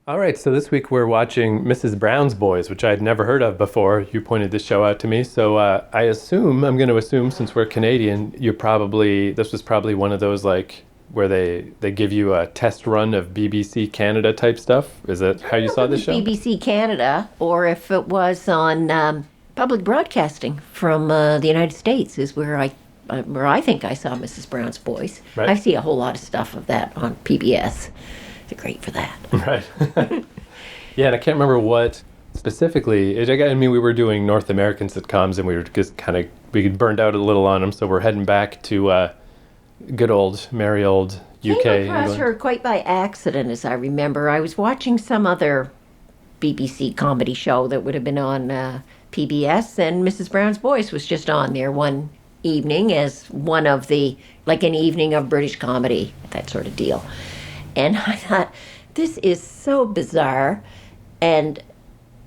All right, so this week we're watching Mrs. Browne's Boys, which I'd never heard of before. You pointed this show out to me, so I'm going to assume, since we're Canadian, this was probably one of those like where they give you a test run of BBC Canada type stuff. Is that how you saw this show? BBC Canada, or if it was on public broadcasting from the United States, is where I think I saw Mrs. Browne's Boys. Right. I see a whole lot of stuff of that on PBS. They're great for that. Right. Yeah, and I can't remember what specifically. I mean, we were doing North American sitcoms, and we were just we burned out a little on them, so we're heading back to good old, merry old UK. Came across England. her quite by accident, as I remember. I was watching some other BBC comedy show that would have been on PBS, and Mrs. Brown's Boys was just on there one evening as one of like an evening of British comedy, that sort of deal. And I thought, this is so bizarre. And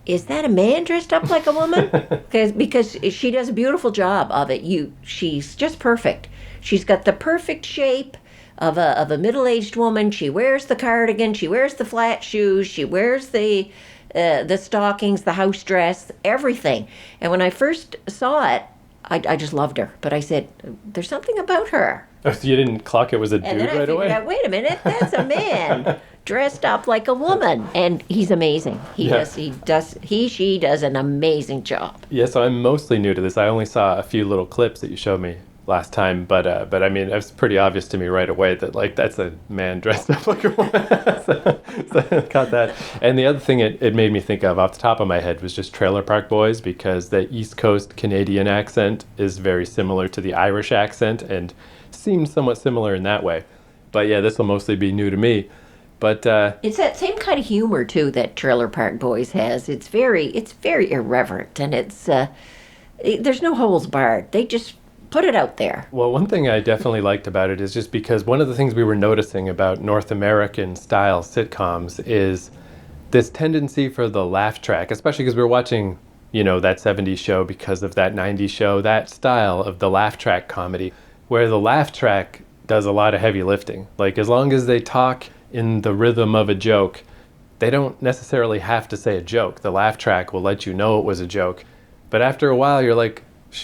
is that a man dressed up like a woman? Because she does a beautiful job of it. She's just perfect. She's got the perfect shape of a middle-aged woman. She wears the cardigan. She wears the flat shoes. She wears the stockings, the house dress, everything. And when I first saw it, I just loved her. But I said, there's something about her. Oh, so you didn't clock it was a And dude then I right figured away? out, wait a minute, that's a man dressed up like a woman. And he's amazing. She does an amazing job. Yeah, so I'm mostly new to this. I only saw a few little clips that you showed me last time, but I mean, it was pretty obvious to me right away that like that's a man dressed up like a woman. so I got that. And the other thing it made me think of off the top of my head was just Trailer Park Boys, because the East Coast Canadian accent is very similar to the Irish accent and seems somewhat similar in that way. But yeah, this will mostly be new to me. But It's that same kind of humor too that Trailer Park Boys has. It's very irreverent, and there's no holes barred. They just put it out there. well, one thing I definitely liked about it is just because one of the things we were noticing about North American style sitcoms is this tendency for the laugh track, especially because we were watching, that 70s show because of that 90s show, that style of the laugh track comedy, where the laugh track does a lot of heavy lifting. Like, as long as they talk in the rhythm of a joke, they don't necessarily have to say a joke. The laugh track will let you know it was a joke. But after a while, you're like,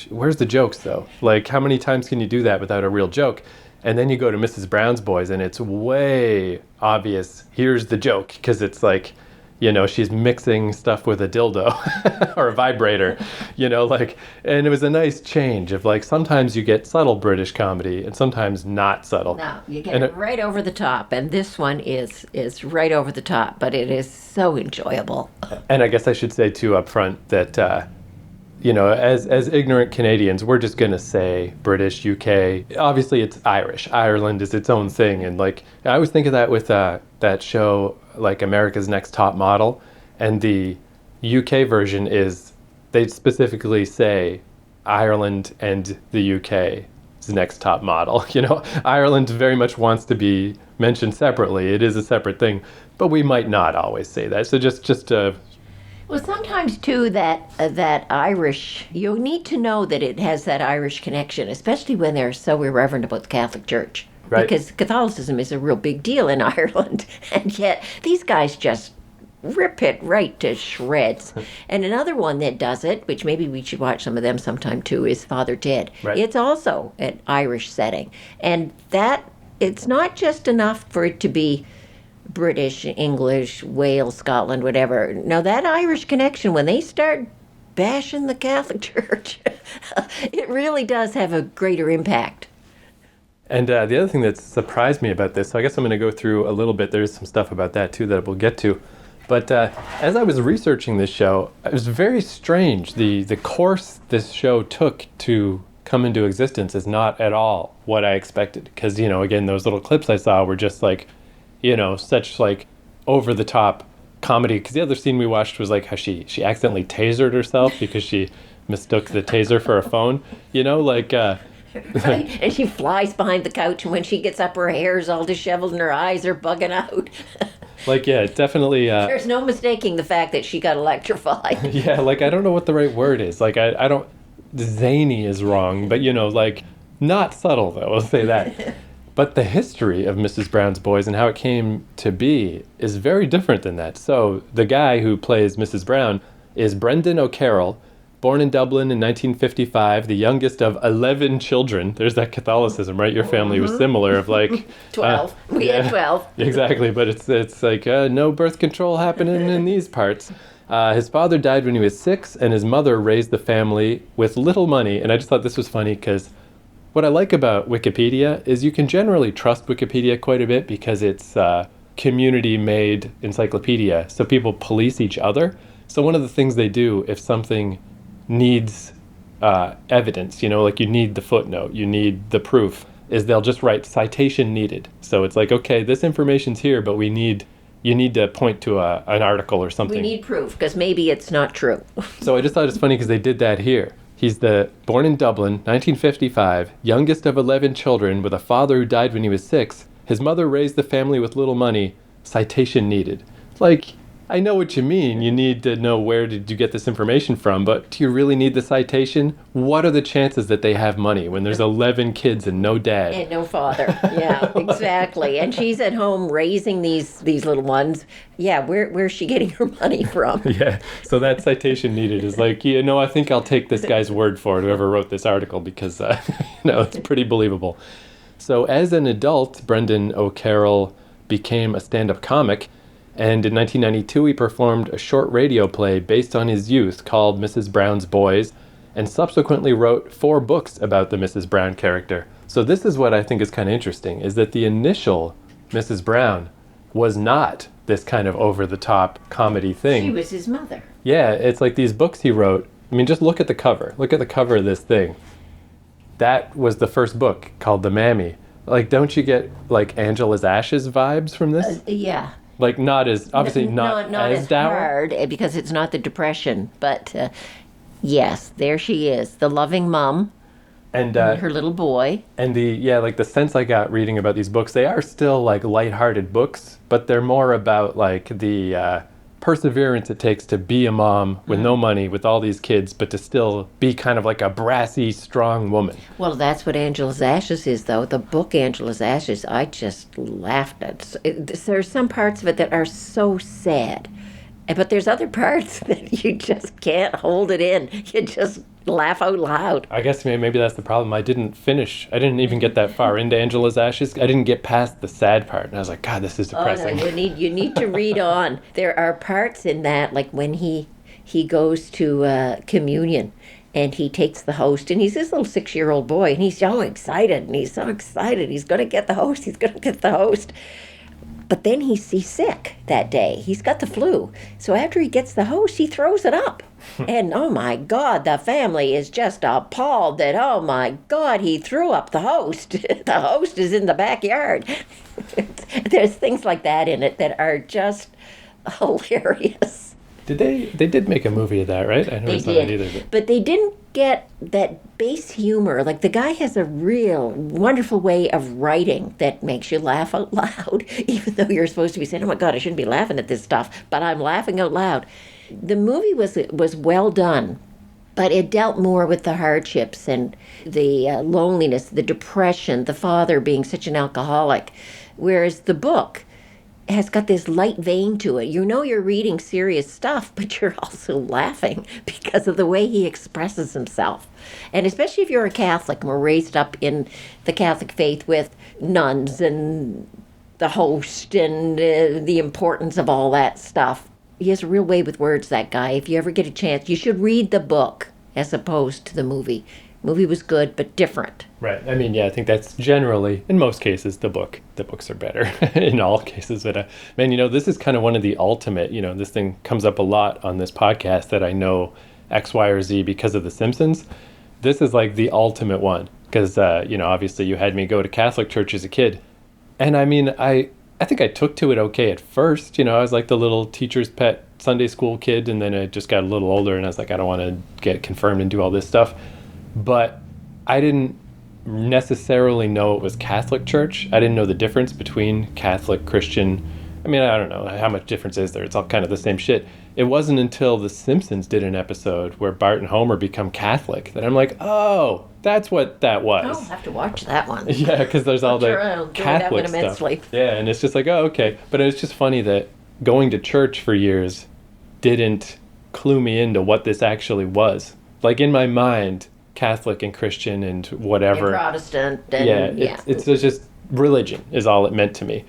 where's the jokes, though? Like, how many times can you do that without a real joke? And then you go to Mrs. Brown's Boys, and it's way obvious, here's the joke, because it's like, she's mixing stuff with a dildo or a vibrator, and it was a nice change of like, sometimes you get subtle British comedy and sometimes not subtle. No, you get it right over the top, and this one is right over the top, but it is so enjoyable. And I guess I should say too up front that, as ignorant Canadians, we're just going to say British, UK. Obviously, it's Irish. Ireland is its own thing. And like, I always think of that with that show, like America's Next Top Model. And the UK version is, they specifically say Ireland and the UK's Next Top Model. Ireland very much wants to be mentioned separately. It is a separate thing. But we might not always say that. So just Well, sometimes too that Irish, you need to know that it has that Irish connection, especially when they're so irreverent about the Catholic Church. Right. Because Catholicism is a real big deal in Ireland, and yet these guys just rip it right to shreds. And another one that does it, which maybe we should watch some of them sometime too, is Father Ted. Right. It's also an Irish setting, and that it's not just enough for it to be British, English, Wales, Scotland, whatever. Now that Irish connection, when they start bashing the Catholic Church, it really does have a greater impact. And the other thing that surprised me about this, so I guess I'm going to go through a little bit. There's some stuff about that too that we'll get to. But as I was researching this show, it was very strange. The course this show took to come into existence is not at all what I expected. Because, again, those little clips I saw were just like, such like over the top comedy. Because the other scene we watched was like how she accidentally tasered herself because she mistook the taser for a phone. Right? And she flies behind the couch, and when she gets up, her hair's all disheveled and her eyes are bugging out. Like, yeah, definitely. There's no mistaking the fact that she got electrified. Yeah, like, I don't know what the right word is. Like, I don't, zany is wrong, but, like, not subtle, though, I'll say that. But the history of Mrs. Brown's Boys and how it came to be is very different than that. So the guy who plays Mrs. Brown is Brendan O'Carroll, born in Dublin in 1955, the youngest of 11 children. There's that Catholicism, right? Your family was similar of like... 12. We had 12. Exactly, but it's like no birth control happening in these parts. His father died when he was 6, and his mother raised the family with little money. And I just thought this was funny because what I like about Wikipedia is you can generally trust Wikipedia quite a bit because it's community-made encyclopedia, so people police each other. So one of the things they do if something needs evidence, like you need the footnote, you need the proof, is they'll just write citation needed. So it's like, okay, this information's here, but you need to point to an article or something. We need proof, because maybe it's not true. So I just thought it's funny because they did that here. He's born in Dublin, 1955, youngest of 11 children with a father who died when he was 6. His mother raised the family with little money. Citation needed. Like, I know what you mean. You need to know where did you get this information from, but do you really need the citation? What are the chances that they have money when there's 11 kids and no dad? And no father. Yeah, exactly. And she's at home raising these little ones. Yeah, where's she getting her money from? Yeah, so that citation needed is like, I think I'll take this guy's word for it, whoever wrote this article, because, it's pretty believable. So as an adult, Brendan O'Carroll became a stand-up comic. And in 1992, he performed a short radio play based on his youth called Mrs. Brown's Boys, and subsequently wrote 4 books about the Mrs. Brown character. So this is what I think is kind of interesting, is that the initial Mrs. Brown was not this kind of over-the-top comedy thing. She was his mother. Yeah, it's like these books he wrote. I mean, just look at the cover. Look at the cover of this thing. That was the first book called The Mammy. Like, don't you get, like, Angela's Ashes vibes from this? Yeah. Like, not as, obviously not as dour. Hard, because it's not the Depression. But, yes, there she is, the loving mom and her little boy. And the sense I got reading about these books, they are still, like, lighthearted books, but they're more about, like, the perseverance it takes to be a mom with no money, with all these kids, but to still be kind of like a brassy, strong woman. Well, that's what Angela's Ashes is, though. The book Angela's Ashes, I just laughed at. There's some parts of it that are so sad, but there's other parts that you just can't hold it in. You just laugh out loud. I guess maybe that's the problem. I didn't even get that far into Angela's Ashes. I didn't get past the sad part, and I was like, God, this is depressing. Oh, no, you need to read on. There are parts in that, like when he goes to communion, and he takes the host, and he's this little 6-year-old boy, and he's so excited, He's going to get the host. But then he's sick that day. He's got the flu. So after he gets the host, he throws it up. And oh my God, the family is just appalled that, oh my God, he threw up the host. The host is in the backyard. There's things like that in it that are just hilarious. They did make a movie of that, right? I never saw it either. But they didn't get that base humor. Like, the guy has a real wonderful way of writing that makes you laugh out loud, even though you're supposed to be saying, oh my God, I shouldn't be laughing at this stuff, but I'm laughing out loud. The movie was well done, but it dealt more with the hardships and the loneliness, the depression, the father being such an alcoholic, whereas the book has got this light vein to it. You're reading serious stuff, but you're also laughing because of the way he expresses himself. And especially if you're a Catholic and were raised up in the Catholic faith with nuns and the host and the importance of all that stuff. He has a real way with words, that guy. If you ever get a chance, you should read the book as opposed to the movie. Movie was good, but different. Right. I mean, yeah, I think that's generally, in most cases, the book. The books are better in all cases. But, this is kind of one of the ultimate, this thing comes up a lot on this podcast that I know X, Y, or Z because of The Simpsons. This is like the ultimate one because, obviously you had me go to Catholic church as a kid. And I mean, I think I took to it okay at first. I was like the little teacher's pet Sunday school kid. And then I just got a little older and I was like, I don't want to get confirmed and do all this stuff. But I didn't necessarily know it was Catholic church. I didn't know the difference between Catholic, Christian, I mean, I don't know how much difference is there. It's all kind of the same shit. It wasn't until The Simpsons did an episode where Bart and Homer become Catholic that I'm like, oh, that's what that was. I'll have to watch that one. Yeah, because there's all the I'll enjoy Catholic that one immensely. stuff. Yeah, and it's just like, oh, okay. But it's just funny that going to church for years didn't clue me into what this actually was. Like, in my mind, Catholic and Christian and whatever. And Protestant. And, It's just religion is all it meant to me.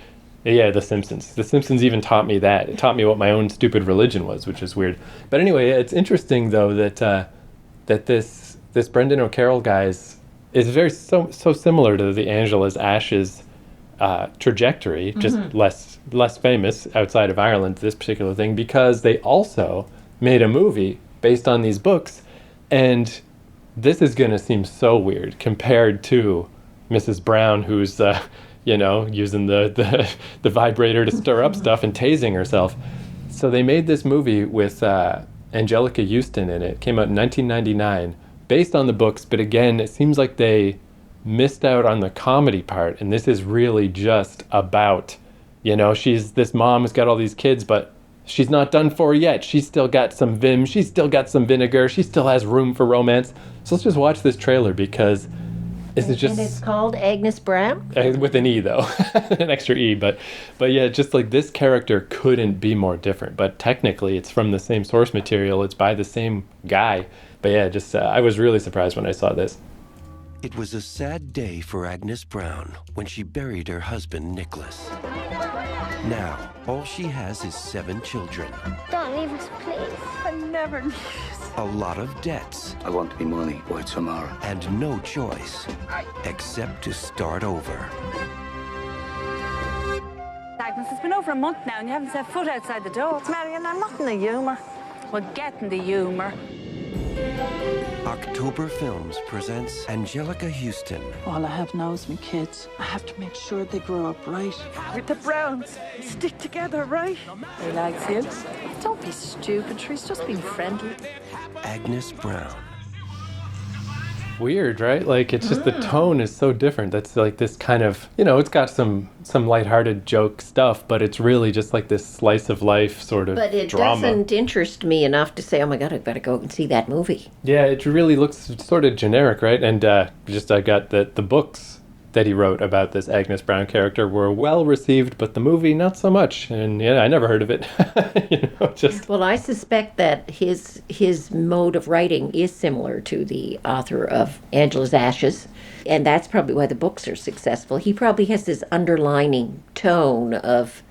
Yeah, The Simpsons. The Simpsons even taught me that. It taught me what my own stupid religion was, which is weird. But anyway, it's interesting though that this Brendan O'Carroll guy's is very so similar to the Angela's Ashes trajectory, just less famous outside of Ireland. This particular thing, because they also made a movie based on these books, and this is going to seem so weird compared to Mrs. Browne, who's using the vibrator to stir up stuff and tasing herself. So they made this movie with Angelica Houston in it. It came out in 1999, based on the books, but again, it seems like they missed out on the comedy part, and this is really just about, this mom has got all these kids, but she's not done for yet. She's still got some vim, she's still got some vinegar, she still has room for romance. So let's just watch this trailer, because and it's called Agnes Browne? With an E, though. An extra E. But yeah, just like this character couldn't be more different. But technically, it's from the same source material. It's by the same guy. But yeah, just I was really surprised when I saw this. It was a sad day for Agnes Browne when she buried her husband, Nicholas. Now, all she has is 7 children. Don't leave us, please. I never knew. A lot of debts. I want to be money by tomorrow. And no choice except to start over. Agnes, it's been over a month now and you haven't set foot outside the door. Marion, I'm not in the humour. Well, get in the humour. October Films presents Angelica Houston. All I have now is my kids. I have to make sure they grow up right. With the Browns, stick together, right? He likes you. Don't be stupid, Trees. Just being friendly. Agnes Browne. Weird, right? Like, it's just the tone is so different. That's like this kind of, it's got some lighthearted joke stuff, but it's really just like this slice of life sort of drama. But it doesn't interest me enough to say, oh my God, I've got to go and see that movie. Yeah, it really looks sort of generic, right? And I got the books that he wrote about this Agnes Browne character were well received, but the movie not so much. And I never heard of it. Well, I suspect that his mode of writing is similar to the author of Angela's Ashes, and that's probably why the books are successful. He probably has this underlining tone of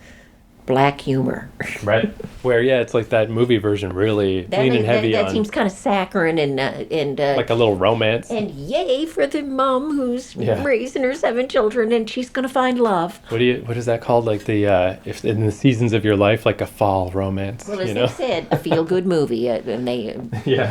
black humor. Right. Where, it's like that movie version really leaning heavy on. That seems kind of saccharine and like a little romance. And yay for the mom who's raising her 7 children and she's going to find love. What is that called? Like the if in the seasons of your life, like a fall romance. Well, as they said, a feel-good movie. And they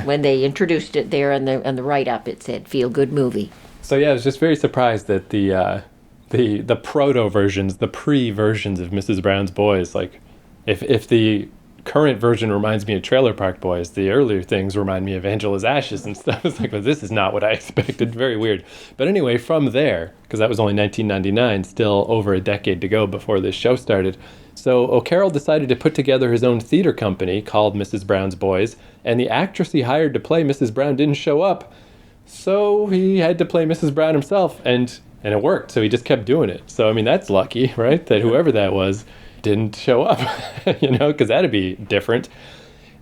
when they introduced it there on the write-up, it said feel-good movie. So I was just very surprised that the proto versions, the pre-versions of Mrs. Browne's Boys, like if the current version reminds me of Trailer Park Boys, the earlier things remind me of Angela's Ashes and stuff. It's like, well, this is not what I expected. Very weird. But anyway, from there, because that was only 1999, still over a decade to go before this show started. So O'Carroll decided to put together his own theater company called Mrs. Browne's Boys, and the actress he hired to play Mrs. Browne didn't show up. So he had to play Mrs. Browne himself, and it worked. So he just kept doing it. So, I mean, that's lucky, right? That whoever that was didn't show up, because that'd be different.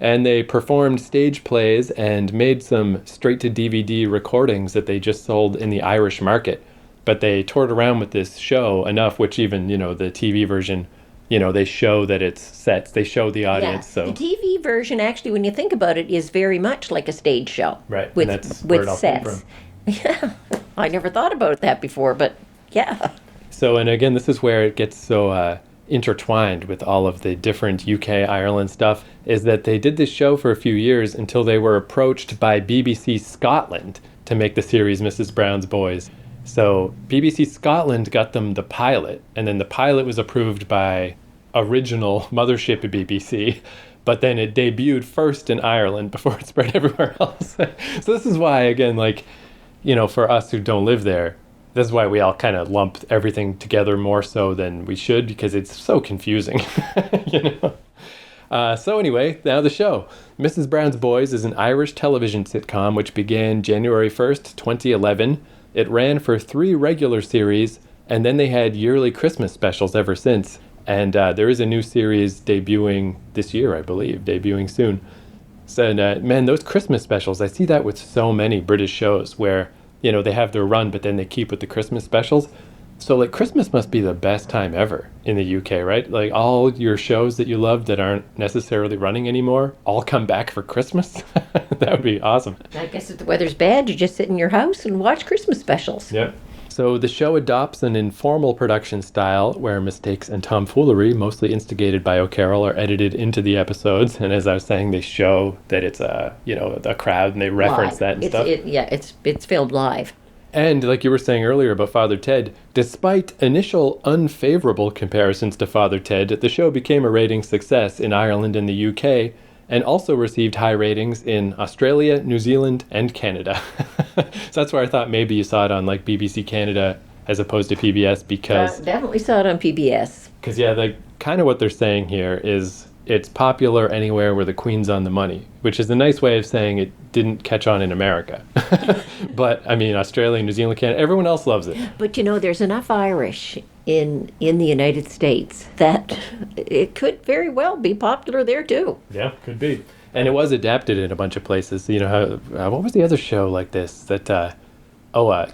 And they performed stage plays and made some straight-to-DVD recordings that they just sold in the Irish market. But they toured around with this show enough, which even, the TV version, they show that it's sets. They show the audience. Yeah. So the TV version, actually, when you think about it, is very much like a stage show. Right. With, and that's where it all came sets. from. Yeah. I never thought about that before, but yeah. So, and again, this is where it gets so intertwined with all of the different UK, Ireland stuff, is that they did this show for a few years until they were approached by BBC Scotland to make the series Mrs. Browne's Boys. So BBC Scotland got them the pilot, and then the pilot was approved by original mothership at BBC, but then it debuted first in Ireland before it spread everywhere else. So this is why, again, like, for us who don't live there, This is why we all kind of lump everything together more so than we should, because it's so confusing, you know? So anyway, now the show. Mrs. Brown's Boys is an Irish television sitcom which began January 1st, 2011. It ran for 3 regular series, and then they had yearly Christmas specials ever since. And there is a new series debuting this year, I believe, debuting soon. So, man, those Christmas specials, I see that with so many British shows where, you know, they have their run, but then they keep with the Christmas specials. So, like, Christmas must be the best time ever in the UK, right? Like, all your shows that you love that aren't necessarily running anymore all come back for Christmas. That would be awesome. I guess if the weather's bad, you just sit in your house and watch Christmas specials. Yep. So the show adopts an informal production style where mistakes and tomfoolery, mostly instigated by O'Carroll, are edited into the episodes. And as I was saying, they show that it's a crowd, and they reference Live. that and stuff. It's filmed live. And like you were saying earlier about Father Ted, despite initial unfavorable comparisons to Father Ted, the show became a ratings success in Ireland and the UK, and also received high ratings in Australia, New Zealand, and Canada. So that's where I thought maybe you saw it on like BBC Canada as opposed to PBS, because Definitely saw it on PBS. yeah, like kind of what they're saying here is it's popular anywhere where the Queen's on the money, which is a nice way of saying it didn't catch on in America. But I mean, Australia, New Zealand, Canada, everyone else loves it. But you know, there's enough Irish in the United States that it could very well be popular there too. Yeah, could be. And it was adapted in a bunch of places. You know, how, what was the other show like this that,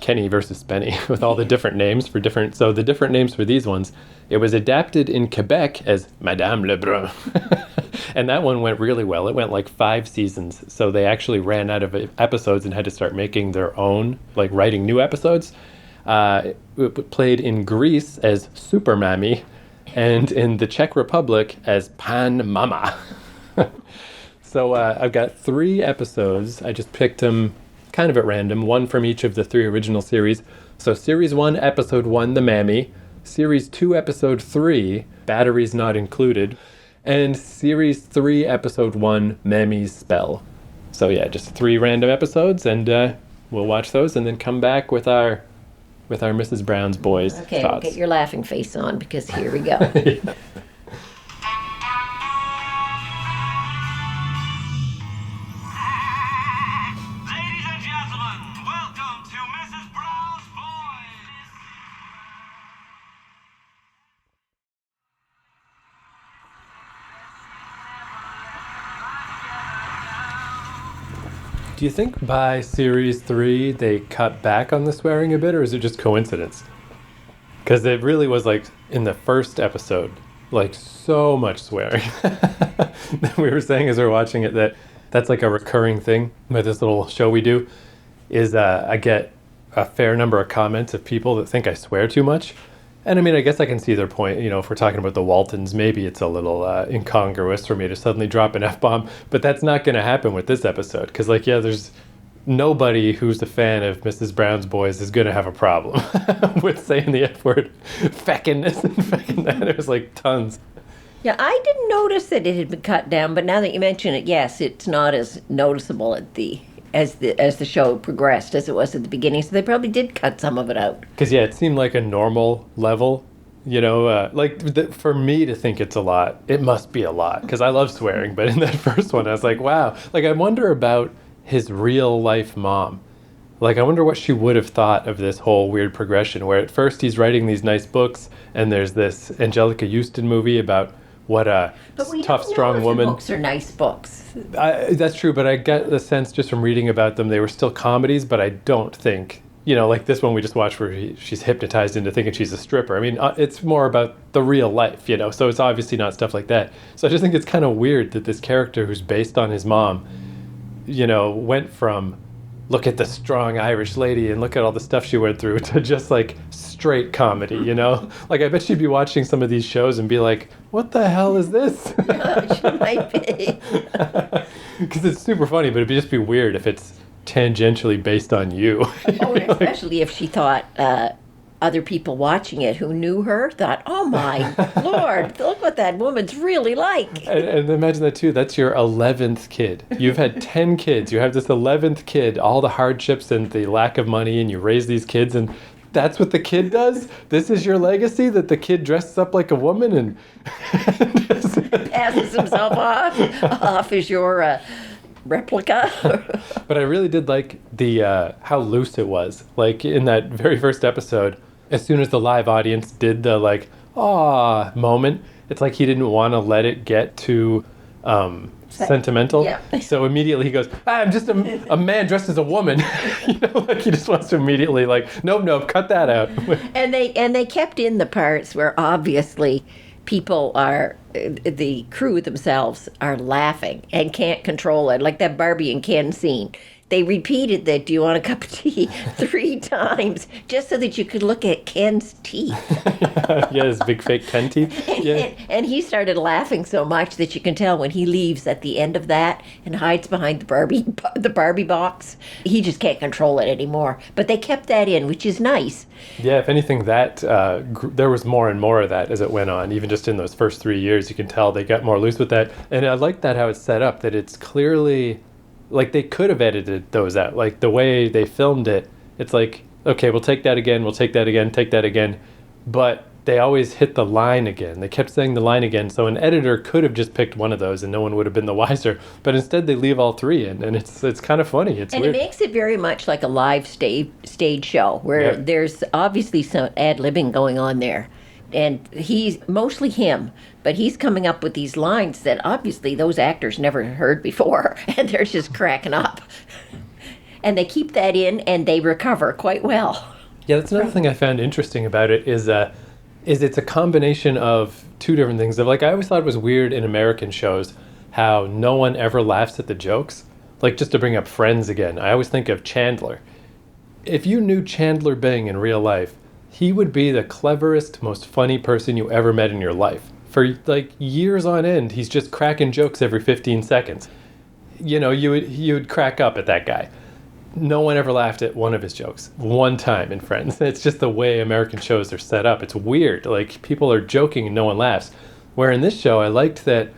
Kenny versus Spenny, with all the different names for different, so the different names for these ones, it was adapted in Quebec as Madame Lebrun. And that one went really well. It went like 5 seasons. So they actually ran out of episodes and had to start making their own, like writing new episodes. It played in Greece as Super Mammy and in the Czech Republic as Pan Mama. So I've got 3 episodes. I just picked them kind of at random, one from each of the 3 original series. So Series 1, Episode 1, The Mammy. Series 2, Episode 3, Batteries Not Included. And Series 3, Episode 1, Mammy's Spell. So yeah, just 3 random episodes, and we'll watch those and then come back with our Mrs. Brown's Boys Okay, thoughts. we'll get your laughing face on, because here we go. Yeah. Ladies and gentlemen, welcome to Mrs. Brown's Boys. Do you think by Series 3 they cut back on the swearing a bit, or is it just coincidence? Because it really was like in the first episode, like so much swearing. We were saying as we were watching it that that's like a recurring thing with this little show we do, is I get a fair number of comments of people that think I swear too much. And I mean, I guess I can see their point. You know, if we're talking about the Waltons, maybe it's a little incongruous for me to suddenly drop an F-bomb, but that's not going to happen with this episode. Because, like, yeah, there's nobody who's a fan of Mrs. Brown's Boys is going to have a problem with saying the F word, feckin' this and feckin' that. It was like tons. Yeah, I didn't notice that it had been cut down, but now that you mention it, yes, it's not as noticeable as the show progressed as it was at the beginning. So they probably did cut some of it out. Because, yeah, it seemed like a normal level, you know, for me to think it's a lot, it must be a lot, because I love swearing. But in that first one, I was like, wow. Like, I wonder about his real life mom. Like, I wonder what she would have thought of this whole weird progression, where at first he's writing these nice books, and there's this Angelica Houston movie about what a tough, strong woman. Books are nice books. That's true, but I get the sense just from reading about them, they were still comedies, but I don't think, you know, like this one we just watched where she's hypnotized into thinking she's a stripper. I mean, it's more about the real life, you know, so it's obviously not stuff like that. So I just think it's kind of weird that this character who's based on his mom, you know, went from look at the strong Irish lady and look at all the stuff she went through to just like straight comedy, you know? Like, I bet she'd be watching some of these shows and be like, what the hell is this? She might be. Because it's super funny, but it'd just be weird if it's tangentially based on you. Oh, and especially if she thought other people watching it who knew her thought, oh my Lord, look what that woman's really like. And imagine that too, that's your 11th kid. You've had 10 kids, you have this 11th kid, all the hardships and the lack of money, and you raise these kids, and That's what the kid does? This is your legacy, that the kid dresses up like a woman and Passes himself off as your replica. But I really did like the how loose it was. Like in that very first episode, as soon as the live audience did the like "ah" moment, it's like he didn't want to let it get too sentimental. Yeah. So immediately he goes, "I'm just a man dressed as a woman." Like he just wants to immediately like, nope, cut that out. And they kept in the parts where obviously people are, the crew themselves are laughing and can't control it, like that Barbie and Ken scene. They repeated that, "Do you want a cup of tea?" 3 times just so that you could look at Ken's teeth. Yeah, his big fake Ken teeth. Yeah. And he started laughing so much that you can tell when he leaves at the end of that and hides behind the Barbie box, he just can't control it anymore. But they kept that in, which is nice. Yeah, if anything, that there was more and more of that as it went on. Even just in those first 3 years, you can tell they got more loose with that. And I like that how it's set up, that it's clearly, like they could have edited those out. Like the way they filmed it, it's like, okay, we'll take that again, take that again. But they always hit the line again. They kept saying the line again. So an editor could have just picked one of those and no one would have been the wiser. But instead they leave all 3 in, and it's kind of funny. It's weird. It makes it very much like a live stage show where there's obviously some ad-libbing going on there. And he's mostly him, but he's coming up with these lines that obviously those actors never heard before, and they're just cracking up. And they keep that in, and they recover quite well. Yeah, that's another thing I found interesting about it is it's a combination of 2 different things. Like I always thought it was weird in American shows how no one ever laughs at the jokes. Like just to bring up Friends again, I always think of Chandler. If you knew Chandler Bing in real life, he would be the cleverest, most funny person you ever met in your life. For like years on end, he's just cracking jokes every 15 seconds. You would crack up at that guy. No one ever laughed at one of his jokes. One time in Friends. It's just the way American shows are set up. It's weird. Like people are joking and no one laughs. Where in this show, I liked that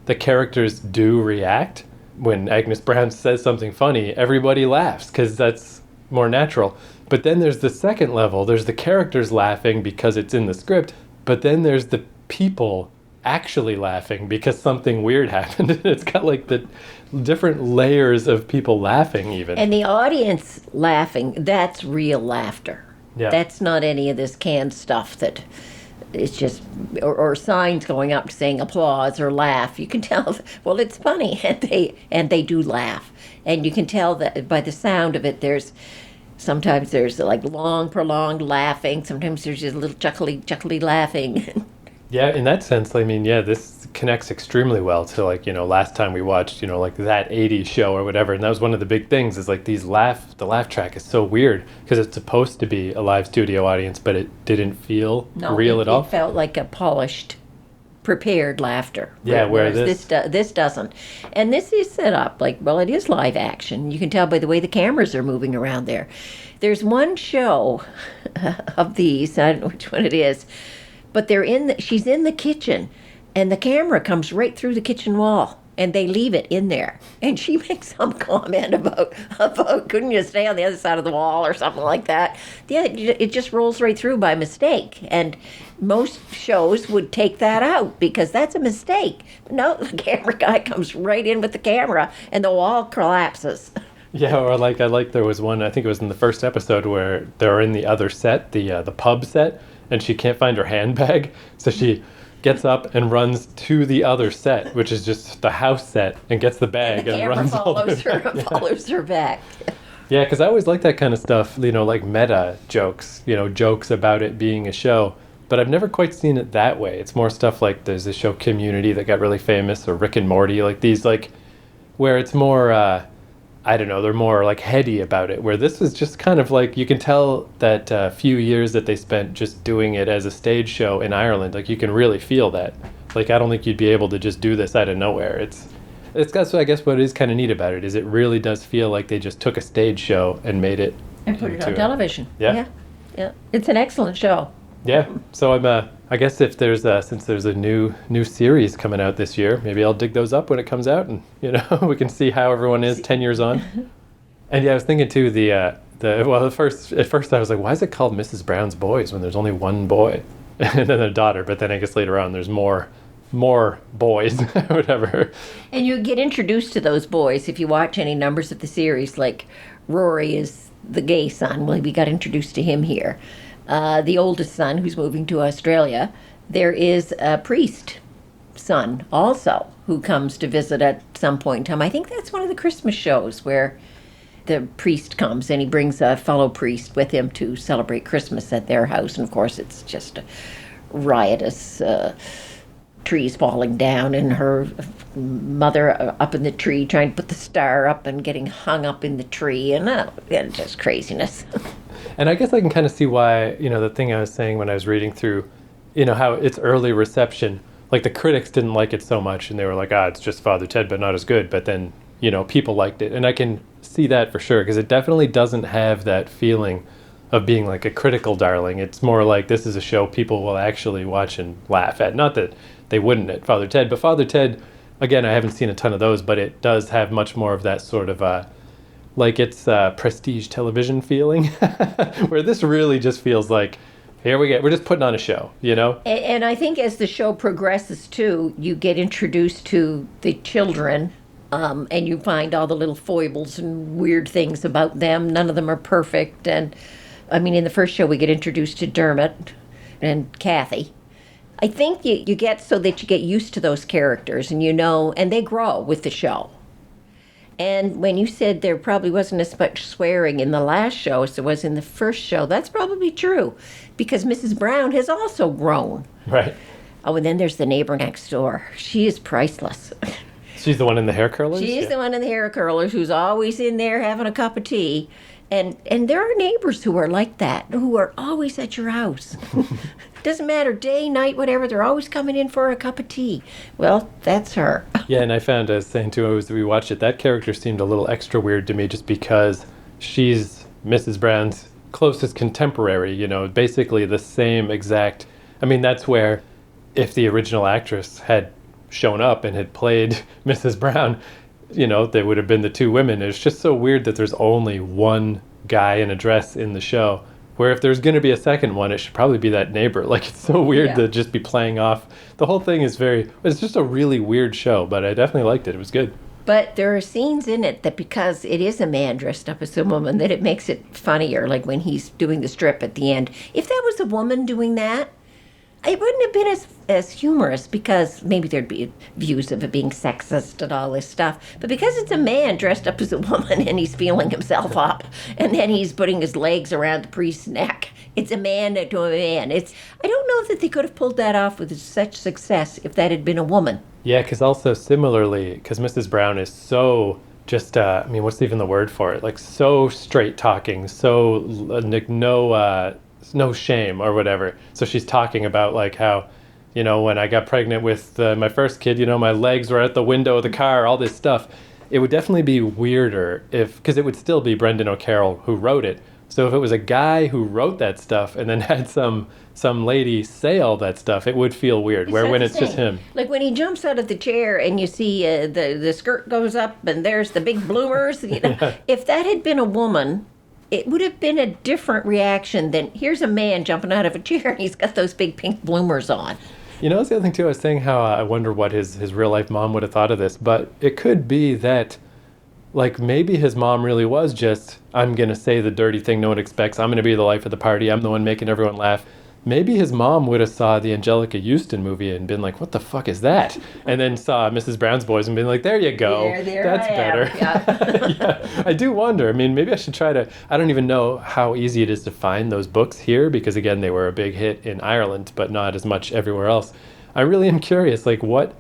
the characters do react. When Agnes Browne says something funny, everybody laughs because that's more natural. But then there's the second level. There's the characters laughing because it's in the script, but then there's the people actually laughing because something weird happened. It's got like the different layers of people laughing even. And the audience laughing, that's real laughter. Yeah. That's not any of this canned stuff that it's just, or signs going up saying applause or laugh. You can tell, well, it's funny, and they do laugh. And you can tell that by the sound of it, sometimes there's like long, prolonged laughing. Sometimes there's just a little chuckly laughing. Yeah, in that sense, I mean, yeah, this connects extremely well to like, last time we watched, like that 80s show or whatever. And that was one of the big things is like the laugh track is so weird because it's supposed to be a live studio audience, but it didn't feel real at all. It felt like a polished, prepared laughter. Yeah, whereas this doesn't. And this is set up like, well, it is live action. You can tell by the way the cameras are moving around there. There's one show of these, I don't know which one it is, but she's in the kitchen and the camera comes right through the kitchen wall and they leave it in there. And she makes some comment about couldn't you stay on the other side of the wall or something like that. Yeah, it just rolls right through by mistake. And most shows would take that out because that's a mistake. But no, the camera guy comes right in with the camera and the wall collapses. Yeah, or like there was one, I think it was in the first episode where they're in the other set, the pub set, and she can't find her handbag, so she gets up and runs to the other set, which is just the house set, and gets the bag and runs all the way back. Follows her back. Yeah, because I always like that kind of stuff, like meta jokes, jokes about it being a show. But I've never quite seen it that way. It's more stuff like there's this show Community that got really famous, or Rick and Morty, like these, like, where it's more, I don't know, they're more like heady about it, where this is just kind of like, you can tell that few years that they spent just doing it as a stage show in Ireland, like you can really feel that. Like, I don't think you'd be able to just do this out of nowhere. It's got, so I guess what is kind of neat about it is it really does feel like they just took a stage show and made it. And put it on television. Yeah. It's an excellent show. Yeah, so I guess if there's since there's a new series coming out this year, maybe I'll dig those up when it comes out, and we can see how everyone is 10 years on. And yeah, I was thinking too, At first I was like, why is it called Mrs. Brown's Boys when there's only one boy and then a daughter? But then I guess later on there's more boys, whatever. And you get introduced to those boys if you watch any numbers of the series. Like Rory is the gay son. Well, we got introduced to him here. The oldest son, who's moving to Australia, there is a priest son also who comes to visit at some point in time. I think that's one of the Christmas shows where the priest comes and he brings a fellow priest with him to celebrate Christmas at their house. And of course, it's just a riotous trees falling down and her mother up in the tree trying to put the star up and getting hung up in the tree, and just craziness. And I guess I can kind of see why, the thing I was saying when I was reading through, how its early reception, like the critics didn't like it so much and they were like, it's just Father Ted, but not as good. But then, people liked it. And I can see that for sure, because it definitely doesn't have that feeling of being like a critical darling. It's more like this is a show people will actually watch and laugh at. Not that they wouldn't at Father Ted, but Father Ted, again, I haven't seen a ton of those, but it does have much more of that sort of like it's prestige television feeling, where this really just feels like, we're just putting on a show, And I think as the show progresses too, you get introduced to the children, and you find all the little foibles and weird things about them. None of them are perfect. And I mean, in the first show, we get introduced to Dermot and Kathy. I think you get so that you get used to those characters and and they grow with the show. And when you said there probably wasn't as much swearing in the last show as there was in the first show, that's probably true, because Mrs. Browne has also grown. Right. Oh, and then there's the neighbor next door. She is priceless. She's the one in the hair curlers? She's the one in the hair curlers who's always in there having a cup of tea. And there are neighbors who are like that, who are always at your house. Doesn't matter, day, night, whatever, they're always coming in for a cup of tea. Well, that's her. Yeah, and I found, I was saying too, as we watched it, that character seemed a little extra weird to me just because she's Mrs. Brown's closest contemporary, basically the same exact. I mean, that's where if the original actress had shown up and had played Mrs. Browne, they would have been the two women. It's just so weird that there's only one guy in a dress in the show, where if there's going to be a second one, it should probably be that neighbor. Like, it's so weird to just be playing off. The whole thing is it's just a really weird show, but I definitely liked it. It was good. But there are scenes in it that, because it is a man dressed up as a woman, that it makes it funnier, like when he's doing the strip at the end. If that was a woman doing that, it wouldn't have been as humorous, because maybe there'd be views of it being sexist and all this stuff. But because it's a man dressed up as a woman and he's feeling himself up and then he's putting his legs around the priest's neck, it's a man to a man. I don't know that they could have pulled that off with such success if that had been a woman. Yeah, because also similarly, because Mrs. Browne is so just, what's even the word for it? Like, so straight talking, so no shame or whatever. So she's talking about like how, when I got pregnant with my first kid, my legs were at the window of the car, all this stuff. It would definitely be weirder because it would still be Brendan O'Carroll who wrote it. So if it was a guy who wrote that stuff and then had some lady say all that stuff, it would feel weird. When it's just him. Like when he jumps out of the chair and you see the skirt goes up and there's the big bloomers. If that had been a woman, it would have been a different reaction than here's a man jumping out of a chair and he's got those big pink bloomers on. That's the other thing too. I was saying how I wonder what his real life mom would have thought of this, but it could be that, like, maybe his mom really was just, I'm going to say the dirty thing no one expects. I'm going to be the life of the party. I'm the one making everyone laugh. Maybe his mom would have saw the Angelica Houston movie and been like, what the fuck is that? And then saw Mrs. Brown's Boys and been like, there you go. That's better. Yeah. Yeah, I do wonder. Maybe I should try to, I don't even know how easy it is to find those books here because, again, they were a big hit in Ireland, but not as much everywhere else. I really am curious, like, what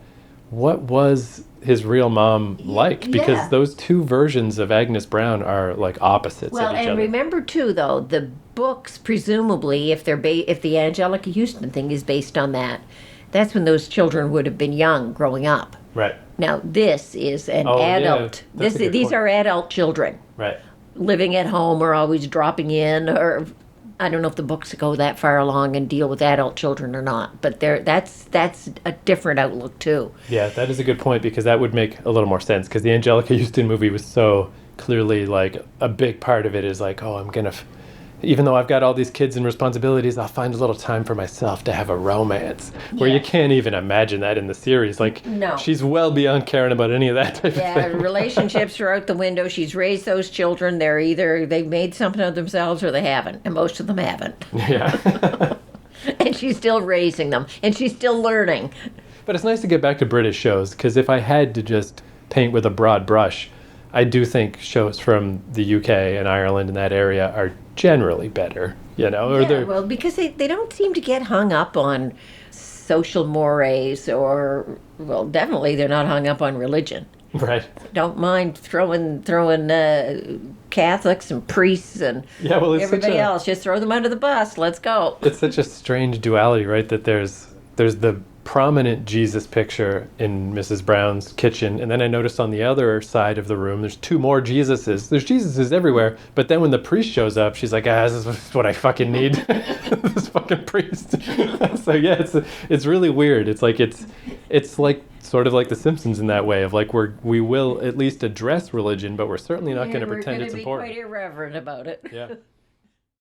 was his real mom like? Because those two versions of Agnes Browne are like opposites of each other. Well, and remember too, though, the books, presumably, if the Angelica Houston thing is based on that, that's when those children would have been young, growing up. Right. Now this is an adult. Yeah, These are adult children. Right. Living at home or always dropping in, or I don't know if the books go that far along and deal with adult children or not, but that's a different outlook too. Yeah, that is a good point because that would make a little more sense because the Angelica Houston movie was so clearly like a big part of it is like, oh, I'm gonna even though I've got all these kids and responsibilities, I'll find a little time for myself to have a romance. Where you can't even imagine that in the series. Like, No. she's well beyond caring about any of that type of Yeah, thing. relationships are out the window. She's raised those children. They're either they've made something of themselves or they haven't, and most of them haven't. Yeah. And she's still raising them, and she's still learning. But it's nice to get back to British shows, because if I had to just paint with a broad brush, I do think shows from the UK and Ireland and that area are generally better, you know? Or Yeah, they're, well, because they don't seem to get hung up on social mores or, well, definitely they're not hung up on religion. right. Don't mind throwing Catholics and priests and Yeah, well, it's everybody such a, else. Just throw them under the bus. Let's go. it's such a strange duality, right? That there's the prominent Jesus picture in Mrs. Brown's kitchen, and then I noticed on the other side of the room there's two more Jesuses. There's Jesuses everywhere, but then when the priest shows up, she's like, this is what I fucking need. This fucking priest. So yeah, it's really weird. It's like like sort of like The Simpsons in that way of like we will at least address religion, but we're certainly not going to pretend it's important. We're going to be quite irreverent about it. Yeah.